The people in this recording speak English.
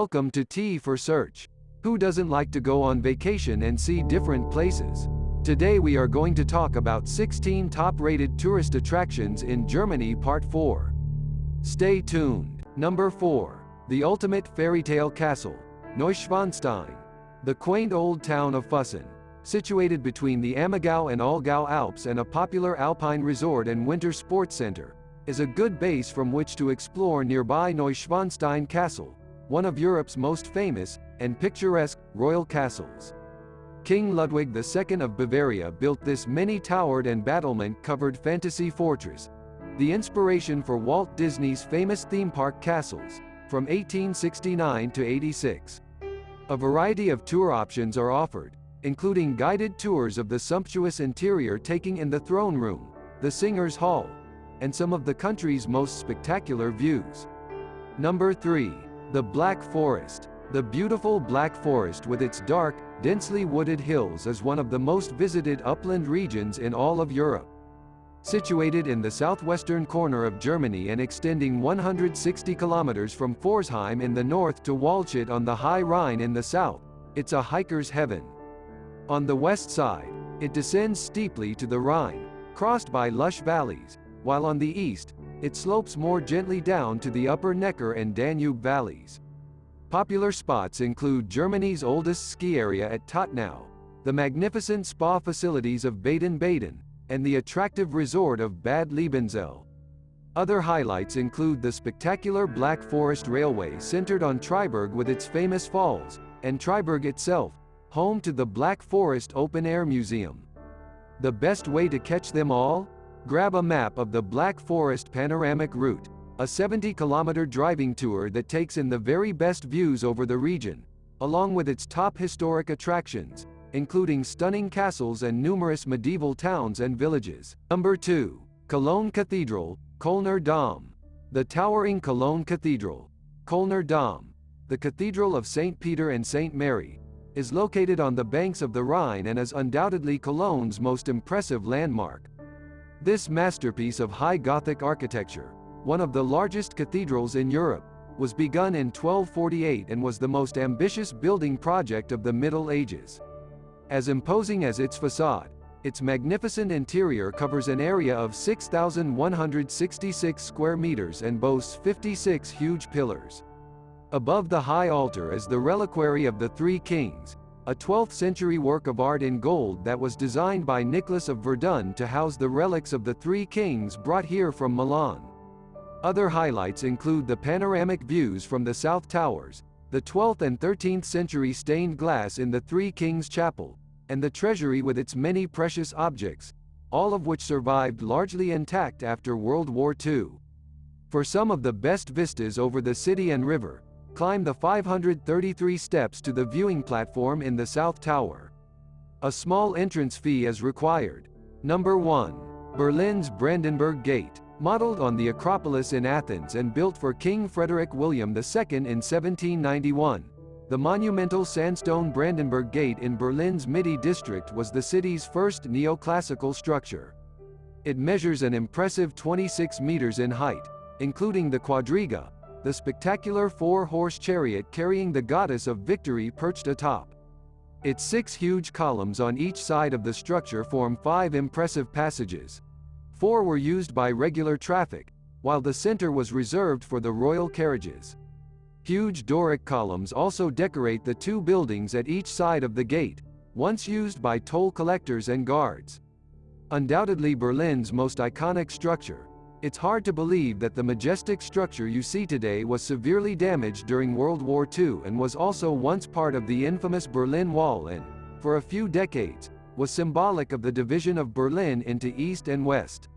Welcome to TforSearch. Who doesn't like to go on vacation and see different places? Today we are going to talk about 16 top-rated tourist attractions in Germany Part 4. Stay tuned. Number 4. The ultimate fairytale castle, Neuschwanstein. The quaint old town of Füssen, situated between the Ammergau and Allgäu Alps and a popular alpine resort and winter sports center, is a good base from which to explore nearby Neuschwanstein Castle, one of Europe's most famous and picturesque royal castles. King Ludwig II of Bavaria built this many-towered and battlement-covered fantasy fortress, the inspiration for Walt Disney's famous theme park castles, from 1869 to 86. A variety of tour options are offered, including guided tours of the sumptuous interior taking in the throne room, the Singers' Hall, and some of the country's most spectacular views. Number 3. The Black Forest. The beautiful Black Forest with its dark, densely wooded hills is one of the most visited upland regions in all of Europe. Situated in the southwestern corner of Germany and extending 160 kilometers from Pforzheim in the north to Waldstadt on the High Rhine in the south, it's a hiker's heaven. On the west side, it descends steeply to the Rhine, crossed by lush valleys, while on the east, it slopes more gently down to the upper Neckar and Danube valleys. Popular spots include Germany's oldest ski area at Tottenau, the magnificent spa facilities of Baden-Baden, and the attractive resort of Bad Liebenzell. Other highlights include the spectacular Black Forest Railway centered on Triberg with its famous falls, and Triberg itself, home to the Black Forest Open-Air Museum. The best way to catch them all? Grab a map of the Black Forest Panoramic Route, a 70-kilometer driving tour that takes in the very best views over the region, along with its top historic attractions, including stunning castles and numerous medieval towns and villages. Number 2. Cologne Cathedral, Kölner Dom. The towering Cologne Cathedral, Kölner Dom, the Cathedral of St. Peter and St. Mary, is located on the banks of the Rhine and is undoubtedly Cologne's most impressive landmark. This masterpiece of high Gothic architecture, one of the largest cathedrals in Europe, was begun in 1248 and was the most ambitious building project of the Middle Ages. As imposing as its facade, its magnificent interior covers an area of 6,166 square meters and boasts 56 huge pillars. Above the high altar is the reliquary of the Three Kings, a 12th-century work of art in gold that was designed by Nicholas of Verdun to house the relics of the Three Kings brought here from Milan. Other highlights include the panoramic views from the South Towers, the 12th and 13th century stained glass in the Three Kings Chapel, and the treasury with its many precious objects, all of which survived largely intact after World War II. For some of the best vistas over the city and river, climb the 533 steps to the viewing platform in the South Tower. A small entrance fee is required. Number 1. Berlin's Brandenburg Gate. Modeled on the Acropolis in Athens and built for King Frederick William II in 1791, the monumental sandstone Brandenburg Gate in Berlin's Mitte district was the city's first neoclassical structure. It measures an impressive 26 meters in height, including the quadriga, the spectacular four-horse chariot carrying the goddess of victory perched atop. Its 6 huge columns on each side of the structure form 5 impressive passages. 4 were used by regular traffic, while the center was reserved for the royal carriages. Huge Doric columns also decorate the 2 buildings at each side of the gate, once used by toll collectors and guards. Undoubtedly Berlin's most iconic structure, it's hard to believe that the majestic structure you see today was severely damaged during World War II and was also once part of the infamous Berlin Wall and, for a few decades, was symbolic of the division of Berlin into East and West.